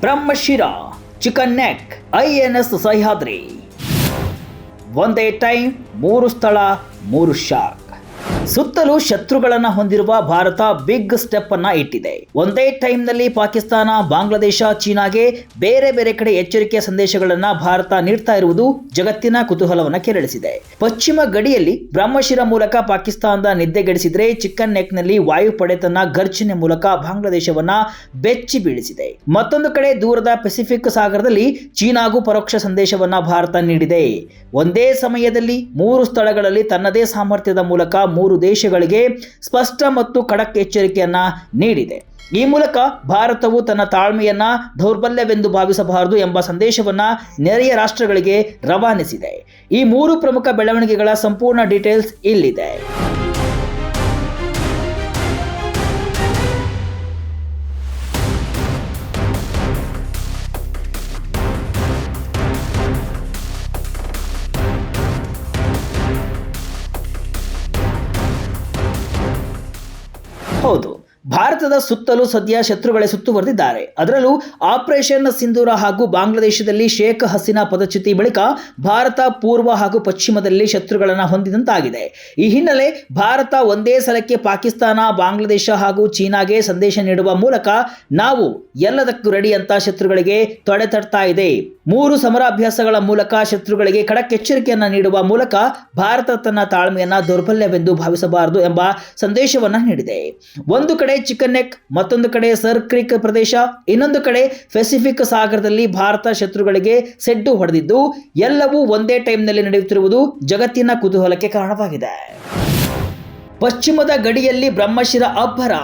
ಬ್ರಹ್ಮಶಿರ, chicken neck, INS Sahyadri. ಒಂದೇ time 3 ಸ್ಥಳ 3 shock. ಸುತ್ತಲೂ ಶತ್ರುಗಳನ್ನು ಹೊಂದಿರುವ ಭಾರತ ಬಿಗ್ ಸ್ಟೆಪ್ ಅನ್ನ ಇಟ್ಟಿದೆ. ಒಂದೇ ಟೈಮ್ನಲ್ಲಿ ಪಾಕಿಸ್ತಾನ, ಬಾಂಗ್ಲಾದೇಶ, ಚೀನಾಗೆ ಬೇರೆ ಬೇರೆ ಕಡೆ ಎಚ್ಚರಿಕೆಯ ಸಂದೇಶಗಳನ್ನ ಭಾರತ ನೀಡ್ತಾ ಇರುವುದು ಜಗತ್ತಿನ ಕುತೂಹಲವನ್ನ ಕೆರಳಿಸಿದೆ. ಪಶ್ಚಿಮ ಗಡಿಯಲ್ಲಿ ಬ್ರಹ್ಮಶಿರ ಮೂಲಕ ಪಾಕಿಸ್ತಾನದ ನಿದ್ದೆಗೆಡಿಸಿದ್ರೆ, ಚಿಕನ್ ನೆಕ್ನಲ್ಲಿ ವಾಯುಪಡೆ ತನ್ನ ಗರ್ಜನೆ ಮೂಲಕ ಬಾಂಗ್ಲಾದೇಶವನ್ನ ಬೆಚ್ಚಿ ಬೀಳಿಸಿದೆ. ಮತ್ತೊಂದು ಕಡೆ ದೂರದ ಪೆಸಿಫಿಕ್ ಸಾಗರದಲ್ಲಿ ಚೀನಾಗೂ ಪರೋಕ್ಷ ಸಂದೇಶವನ್ನ ಭಾರತ ನೀಡಿದೆ. ಒಂದೇ ಸಮಯದಲ್ಲಿ 3 ಸ್ಥಳಗಳಲ್ಲಿ ತನ್ನದೇ ಸಾಮರ್ಥ್ಯದ ಮೂಲಕ 3 ದೇಶಗಳಿಗೆ ಸ್ಪಷ್ಟ ಮತ್ತು ಖಡಕ್ ಎಚ್ಚರಿಕೆಯನ್ನ ನೀಡಿದೆ. ಈ ಮೂಲಕ ಭಾರತವು ತನ್ನ ತಾಳ್ಮೆಯನ್ನ ದೌರ್ಬಲ್ಯವೆಂದು ಭಾವಿಸಬಾರದು ಎಂಬ ಸಂದೇಶವನ್ನ ನೆರೆಯ ರಾಷ್ಟ್ರಗಳಿಗೆ ರವಾನಿಸಿದೆ. ಈ 3 ಪ್ರಮುಖ ಬೆಳವಣಿಗೆಗಳ ಸಂಪೂರ್ಣ ಡೀಟೇಲ್ಸ್ ಇಲ್ಲಿದೆ. ಹೌದು, ಭಾರತದ ಸುತ್ತಲೂ ಸದ್ಯ ಶತ್ರುಗಳೇ ಸುತ್ತುವರೆದಿದ್ದಾರೆ. ಅದರಲ್ಲೂ ಆಪರೇಷನ್ ಸಿಂಧೂರ ಹಾಗೂ ಬಾಂಗ್ಲಾದೇಶದಲ್ಲಿ ಶೇಖ್ ಹಸೀನಾ ಪದಚ್ಯುತಿ ಬಳಿಕ ಭಾರತ ಪೂರ್ವ ಹಾಗೂ ಪಶ್ಚಿಮದಲ್ಲಿ ಶತ್ರುಗಳನ್ನು ಹೊಂದಿದಂತಾಗಿದೆ. ಈ ಹಿನ್ನೆಲೆ ಭಾರತ ಒಂದೇ ಸಲಕ್ಕೆ ಪಾಕಿಸ್ತಾನ, ಬಾಂಗ್ಲಾದೇಶ ಹಾಗೂ ಚೀನಾಗೆ ಸಂದೇಶ ನೀಡುವ ಮೂಲಕ ನಾವು ಎಲ್ಲದಕ್ಕೂ ರೆಡಿ ಅಂತ ಶತ್ರುಗಳಿಗೆ ತೊಡೆ ತಡ್ತಾ ಇದೆ. 3 ಸಮರಾಭ್ಯಾಸಗಳ ಮೂಲಕ ಶತ್ರುಗಳಿಗೆ ಖಡಕ್ ಎಚ್ಚರಿಕೆಯನ್ನ ನೀಡುವ ಮೂಲಕ ಭಾರತ ತನ್ನ ತಾಳ್ಮೆಯನ್ನ ದೌರ್ಬಲ್ಯವೆಂದು ಭಾವಿಸಬಾರದು ಎಂಬ ಸಂದೇಶವನ್ನ ನೀಡಿದೆ. ಒಂದು ಕಡೆ ಚಿಕನ್ ನೆಕ್, ಮತ್ತೊಂದು ಕಡೆ ಸರ್ ಕ್ರೀಕ್ ಪ್ರದೇಶ, ಇನ್ನೊಂದು ಕಡೆ ಪೆಸಿಫಿಕ್ ಸಾಗರದಲ್ಲಿ ಭಾರತ ಶತ್ರುಗಳಿಗೆ ಸೆಡ್ಡು ಹೊಡೆದಿದ್ದು, ಎಲ್ಲವೂ ಒಂದೇ ಟೈಮ್ನಲ್ಲಿ ನಡೆಯುತ್ತಿರುವುದು ಜಗತ್ತಿನ ಕುತೂಹಲಕ್ಕೆ ಕಾರಣವಾಗಿದೆ. ಪಶ್ಚಿಮದ ಗಡಿಯಲ್ಲಿ ಬ್ರಹ್ಮಶಿರ ಅಬ್ಬರ,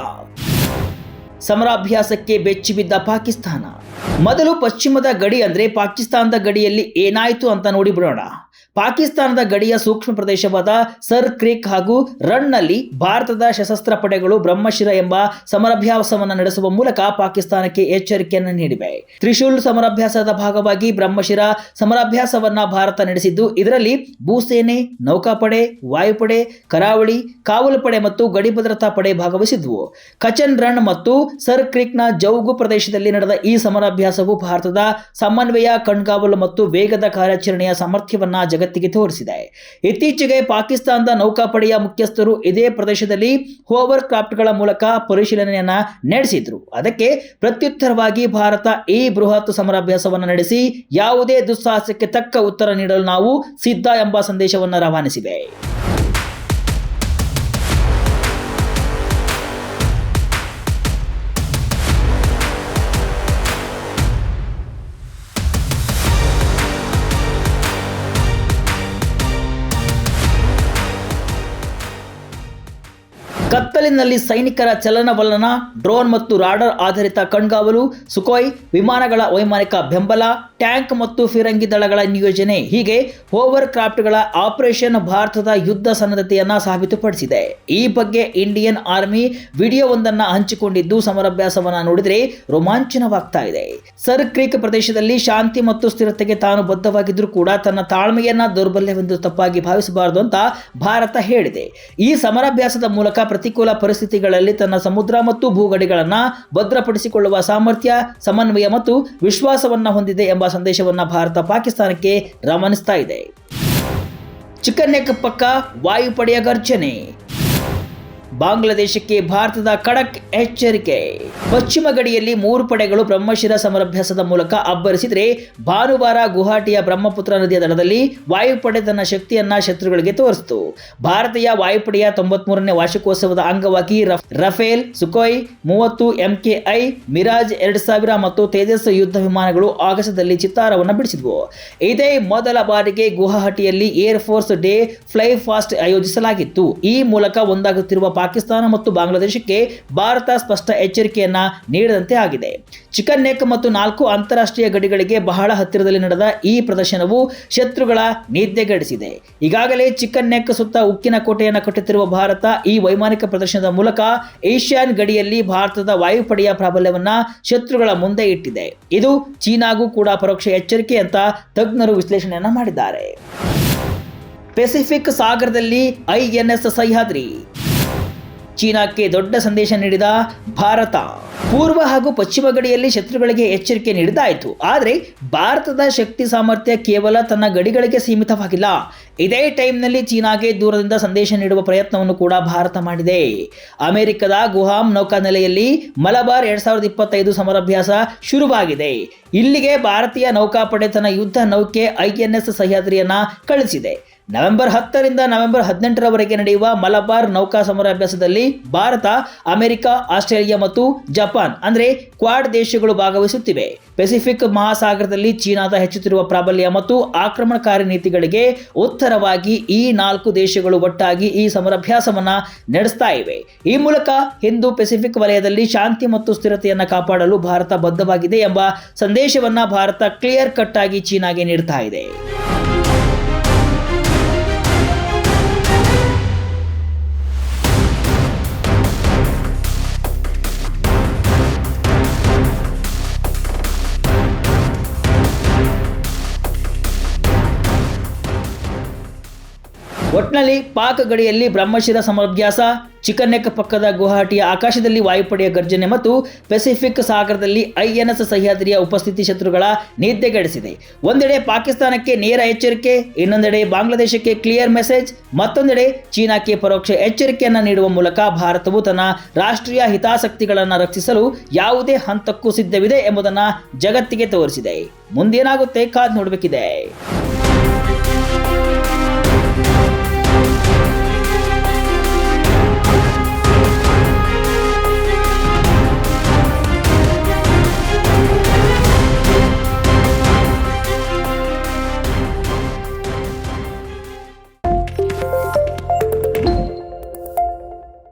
ಸಮರಾಭ್ಯಾಸಕ್ಕೆ ಬೆಚ್ಚಿ ಬಿದ್ದ ಪಾಕಿಸ್ತಾನ. ಮೊದಲು ಪಶ್ಚಿಮದ ಗಡಿ ಅಂದ್ರೆ ಪಾಕಿಸ್ತಾನದ ಗಡಿಯಲ್ಲಿ ಏನಾಯ್ತು ಅಂತ ನೋಡಿ ಬಿಡೋಣ. ಪಾಕಿಸ್ತಾನದ ಗಡಿಯ ಸೂಕ್ಷ್ಮ ಪ್ರದೇಶವಾದ ಸರ್ ಕ್ರೀಕ್ ಹಾಗೂ ರನ್ನಲ್ಲಿ ಭಾರತದ ಸಶಸ್ತ್ರ ಪಡೆಗಳು ಬ್ರಹ್ಮಶಿರ ಎಂಬ ಸಮರಾಭ್ಯಾಸವನ್ನು ನಡೆಸುವ ಮೂಲಕ ಪಾಕಿಸ್ತಾನಕ್ಕೆ ಎಚ್ಚರಿಕೆಯನ್ನು ನೀಡಿವೆ. ತ್ರಿಶೂಲ್ ಸಮರಾಭ್ಯಾಸದ ಭಾಗವಾಗಿ ಬ್ರಹ್ಮಶಿರ ಸಮರಾಭ್ಯಾಸವನ್ನ ಭಾರತ ನಡೆಸಿದ್ದು, ಇದರಲ್ಲಿ ಭೂಸೇನೆ, ನೌಕಾಪಡೆ, ವಾಯುಪಡೆ, ಕರಾವಳಿ, ಕಾವಲು ಪಡೆ ಮತ್ತು ಗಡಿ ಭದ್ರತಾ ಪಡೆ ಭಾಗವಹಿಸಿದ್ವು. ಕಚನ್ ರನ್ ಮತ್ತು ಸರ್ ಕ್ರೀಕ್ನ ಜೌಗು ಪ್ರದೇಶದಲ್ಲಿ ನಡೆದ ಈ ಸಮರಾಭ್ಯಾಸವು ಭಾರತದ ಸಮನ್ವಯ, ಕಣ್ಗಾವಲು ಮತ್ತು ವೇಗದ ಕಾರ್ಯಾಚರಣೆಯ ಸಾಮರ್ಥ್ಯವನ್ನ ಜಗತ್ತಿಗೆ ತೋರಿಸಿದೆ. ಇತ್ತೀಚೆಗೆ ಪಾಕಿಸ್ತಾನದ ನೌಕಾಪಡೆಯ ಮುಖ್ಯಸ್ಥರು ಇದೇ ಪ್ರದೇಶದಲ್ಲಿ ಹೋವರ್ ಕ್ರಾಫ್ಟ್ಗಳ ಮೂಲಕ ಪರಿಶೀಲನೆಯನ್ನ ನಡೆಸಿದ್ರು. ಅದಕ್ಕೆ ಪ್ರತ್ಯುತ್ತರವಾಗಿ ಭಾರತ ಈ ಬೃಹತ್ ಸಮರಾಭ್ಯಾಸವನ್ನು ನಡೆಸಿ ಯಾವುದೇ ದುಸ್ಸಾಹಸಕ್ಕೆ ತಕ್ಕ ಉತ್ತರ ನೀಡಲು ನಾವು ಸಿದ್ಧ ಎಂಬ ಸಂದೇಶವನ್ನು ರವಾನಿಸಿವೆ. ಕತ್ತಲಿನಲ್ಲಿ ಸೈನಿಕರ ಚಲನವಲನ, ಡ್ರೋನ್ ಮತ್ತು ರಾಡರ್ ಆಧಾರಿತ ಕಣ್ಗಾವಲು, ಸುಖೋಯ್ ವಿಮಾನಗಳ ವೈಮಾನಿಕ ಬೆಂಬಲ, ಟ್ಯಾಂಕ್ ಮತ್ತು ಫಿರಂಗಿ ದಳಗಳ ನಿಯೋಜನೆ, ಹೀಗೆ ಹೋವರ್ ಕ್ರಾಫ್ಟ್ಗಳ ಆಪರೇಷನ್ ಭಾರತದ ಯುದ್ಧ ಸನ್ನದ್ಧತೆಯನ್ನ ಸಾಬೀತುಪಡಿಸಿದೆ. ಈ ಬಗ್ಗೆ ಇಂಡಿಯನ್ ಆರ್ಮಿ ವಿಡಿಯೋವೊಂದನ್ನು ಹಂಚಿಕೊಂಡಿದ್ದು, ಸಮರಾಭ್ಯಾಸವನ್ನ ನೋಡಿದರೆ ರೋಮಾಂಚನವಾಗ್ತಾ ಇದೆ. ಸರ್ ಕ್ರೀಕ್ ಪ್ರದೇಶದಲ್ಲಿ ಶಾಂತಿ ಮತ್ತು ಸ್ಥಿರತೆಗೆ ತಾನು ಬದ್ಧವಾಗಿದ್ರೂ ಕೂಡ ತನ್ನ ತಾಳ್ಮೆಯನ್ನ ದೌರ್ಬಲ್ಯವೆಂದು ತಪ್ಪಾಗಿ ಭಾವಿಸಬಾರದು ಅಂತ ಭಾರತ ಹೇಳಿದೆ. ಈ ಸಮರಾಭ್ಯಾಸದ ಮೂಲಕ ಪ್ರತಿಕೂಲ ಪರಿಸ್ಥಿತಿಗಳಲ್ಲಿ ತನ್ನ ಸಮುದ್ರ ಮತ್ತು ಭೂಗಡಿಗಳನ್ನ ಭದ್ರಪಡಿಸಿಕೊಳ್ಳುವ ಸಾಮರ್ಥ್ಯ, ಸಮನ್ವಯ ಮತ್ತು ವಿಶ್ವಾಸವನ್ನ ಹೊಂದಿದೆ ಎಂಬ ಸಂದೇಶವನ್ನ ಭಾರತ ಪಾಕಿಸ್ತಾನಕ್ಕೆ ರವಾನಿಸ್ತಾ ಇದೆ. ಚಿಕನ್ ನೆಕ್ ಪಕ್ಕ ವಾಯುಪಡೆಯ ಗರ್ಜನೆ, ಬಾಂಗ್ಲಾದೇಶಕ್ಕೆ ಭಾರತದ ಖಡಕ್ ಎಚ್ಚರಿಕೆ. ಪಶ್ಚಿಮ ಗಡಿಯಲ್ಲಿ 3 ಪಡೆಗಳು ಬ್ರಹ್ಮಶಿರ ಸಮರಾಭ್ಯಾಸದ ಮೂಲಕ ಅಬ್ಬರಿಸಿದರೆ, ಭಾನುವಾರ ಗುವಾಹಟಿಯ ಬ್ರಹ್ಮಪುತ್ರ ನದಿಯ ದಡದಲ್ಲಿ ವಾಯುಪಡೆ ತನ್ನ ಶಕ್ತಿಯನ್ನ ಶತ್ರುಗಳಿಗೆ ತೋರಿಸಿತು. ಭಾರತೀಯ ವಾಯುಪಡೆಯ 93ನೇ ವಾರ್ಷಿಕೋತ್ಸವದ ಅಂಗವಾಗಿ ರಫೇಲ್, ಸುಖೋಯ್ 30, MKI, ಮಿರಾಜ್ 2000 ಮತ್ತು ತೇಜಸ್ ಯುದ್ಧ ವಿಮಾನಗಳು ಆಗಸದಲ್ಲಿ ಚಿತ್ತಾರವನ್ನು ಬಿಡಿಸಿದ್ವು. ಇದೇ ಮೊದಲ ಬಾರಿಗೆ ಗುವಾಹಟಿಯಲ್ಲಿ air force day fly fast ಆಯೋಜಿಸಲಾಗಿತ್ತು. ಈ ಮೂಲಕ ಒಂದಾಗುತ್ತಿರುವ ಪಾಕಿಸ್ತಾನ ಮತ್ತು ಬಾಂಗ್ಲಾದೇಶಕ್ಕೆ ಭಾರತ ಸ್ಪಷ್ಟ ಎಚ್ಚರಿಕೆಯನ್ನ ನೀಡಿದಂತೆ ಆಗಿದೆ. ಚಿಕನ್ ನೆಕ್ ಮತ್ತು 4 ಅಂತಾರಾಷ್ಟ್ರೀಯ ಗಡಿಗಳಿಗೆ ಬಹಳ ಹತ್ತಿರದಲ್ಲಿ ನಡೆದ ಈ ಪ್ರದರ್ಶನವು ಶತ್ರುಗಳ ನಿದ್ದೆಗೆಡಿಸಿದೆ. ಈಗಾಗಲೇ ಚಿಕನ್ ನೆಕ್ ಸುತ್ತ ಉಕ್ಕಿನ ಕೋಟೆಯನ್ನು ಕಟ್ಟುತ್ತಿರುವ ಭಾರತ ಈ ವೈಮಾನಿಕ ಪ್ರದರ್ಶನದ ಮೂಲಕ ಏಷ್ಯಾನ್ ಗಡಿಯಲ್ಲಿ ಭಾರತದ ವಾಯುಪಡೆಯ ಪ್ರಾಬಲ್ಯವನ್ನ ಶತ್ರುಗಳ ಮುಂದೆ ಇಟ್ಟಿದೆ. ಇದು ಚೀನಾಗೂ ಕೂಡ ಪರೋಕ್ಷ ಎಚ್ಚರಿಕೆ ಅಂತ ತಜ್ಞರು ವಿಶ್ಲೇಷಣೆಯನ್ನ ಮಾಡಿದ್ದಾರೆ. ಪೆಸಿಫಿಕ್ ಸಾಗರದಲ್ಲಿ INS ಸಹ್ಯಾದ್ರಿ, ಚೀನಾಕ್ಕೆ ದೊಡ್ಡ ಸಂದೇಶ ನೀಡಿದ ಭಾರತ. ಪೂರ್ವ ಹಾಗೂ ಪಶ್ಚಿಮ ಗಡಿಯಲ್ಲಿ ಶತ್ರುಗಳಿಗೆ ಎಚ್ಚರಿಕೆ ನೀಡಿದಾಯಿತು. ಆದರೆ ಭಾರತದ ಶಕ್ತಿ ಸಾಮರ್ಥ್ಯ ಕೇವಲ ತನ್ನ ಗಡಿಗಳಿಗೆ ಸೀಮಿತವಾಗಿಲ್ಲ. ಇದೇ ಟೈಮ್ನಲ್ಲಿ ಚೀನಾಗೆ ದೂರದಿಂದ ಸಂದೇಶ ನೀಡುವ ಪ್ರಯತ್ನವನ್ನು ಕೂಡ ಭಾರತ ಮಾಡಿದೆ. ಅಮೆರಿಕದ ಗುಹಾಮ್ ನೌಕಾನೆಲೆಯಲ್ಲಿ ಮಲಬಾರ್ 2025 ಸಮರಾಭ್ಯಾಸ ಶುರುವಾಗಿದೆ. ಇಲ್ಲಿಗೆ ಭಾರತೀಯ ನೌಕಾಪಡೆ ತನ್ನ ಯುದ್ಧ ನೌಕೆ INS ಸಹ್ಯಾದ್ರಿಯನ್ನ ಕಳಿಸಿದೆ. ನವೆಂಬರ್ 10ರಿಂದ ನವೆಂಬರ್ 18ರವರೆಗೆ ನಡೆಯುವ ಮಲಬಾರ್ ನೌಕಾ ಸಮರಾಭ್ಯಾಸದಲ್ಲಿ ಭಾರತ, ಅಮೆರಿಕ, ಆಸ್ಟ್ರೇಲಿಯಾ ಮತ್ತು ಜಪಾನ್ ಅಂದರೆ ಕ್ವಾಡ್ ದೇಶಗಳು ಭಾಗವಹಿಸುತ್ತಿವೆ. ಪೆಸಿಫಿಕ್ ಮಹಾಸಾಗರದಲ್ಲಿ ಚೀನಾದ ಹೆಚ್ಚುತ್ತಿರುವ ಪ್ರಾಬಲ್ಯ ಮತ್ತು ಆಕ್ರಮಣಕಾರಿ ನೀತಿಗಳಿಗೆ ಉತ್ತರವಾಗಿ ಈ 4 ದೇಶಗಳು ಒಟ್ಟಾಗಿ ಈ ಸಮರಾಭ್ಯಾಸವನ್ನ ನಡೆಸ್ತಾ ಇವೆ. ಈ ಮೂಲಕ ಹಿಂದೂ ಪೆಸಿಫಿಕ್ ವಲಯದಲ್ಲಿ ಶಾಂತಿ ಮತ್ತು ಸ್ಥಿರತೆಯನ್ನು ಕಾಪಾಡಲು ಭಾರತ ಬದ್ಧವಾಗಿದೆ ಎಂಬ ಸಂದೇಶವನ್ನ ಭಾರತ ಕ್ಲಿಯರ್ ಕಟ್ ಆಗಿ ಚೀನಾಗೆ ನೀಡ್ತಾ ಇದೆ. ಒಟ್ನಲ್ಲಿ ಪಾಕ್ ಗಡಿಯಲ್ಲಿ ಬ್ರಹ್ಮಶಿರ ಸಮರಾಭ್ಯಾಸ, ಚಿಕನ್ ನೆಕ್ ಪಕ್ಕದ ಗುವಾಹಟಿಯ ಆಕಾಶದಲ್ಲಿ ವಾಯುಪಡೆಯ ಗರ್ಜನೆ ಮತ್ತು ಪೆಸಿಫಿಕ್ ಸಾಗರದಲ್ಲಿ INS ಸಹ್ಯಾದ್ರಿಯ ಉಪಸ್ಥಿತಿ ಶತ್ರುಗಳ ನಿದ್ದೆಗೆಡಿಸಿದೆ. ಒಂದೆಡೆ ಪಾಕಿಸ್ತಾನಕ್ಕೆ ನೇರ ಎಚ್ಚರಿಕೆ, ಇನ್ನೊಂದೆಡೆ ಬಾಂಗ್ಲಾದೇಶಕ್ಕೆ ಕ್ಲಿಯರ್ ಮೆಸೇಜ್, ಮತ್ತೊಂದೆಡೆ ಚೀನಾಕ್ಕೆ ಪರೋಕ್ಷ ಎಚ್ಚರಿಕೆಯನ್ನು ನೀಡುವ ಮೂಲಕ ಭಾರತವು ತನ್ನ ರಾಷ್ಟ್ರೀಯ ಹಿತಾಸಕ್ತಿಗಳನ್ನು ರಕ್ಷಿಸಲು ಯಾವುದೇ ಹಂತಕ್ಕೂ ಸಿದ್ಧವಿದೆ ಎಂಬುದನ್ನು ಜಗತ್ತಿಗೆ ತೋರಿಸಿದೆ. ಮುಂದೇನಾಗುತ್ತೆ ಕಾದು ನೋಡಬೇಕಿದೆ.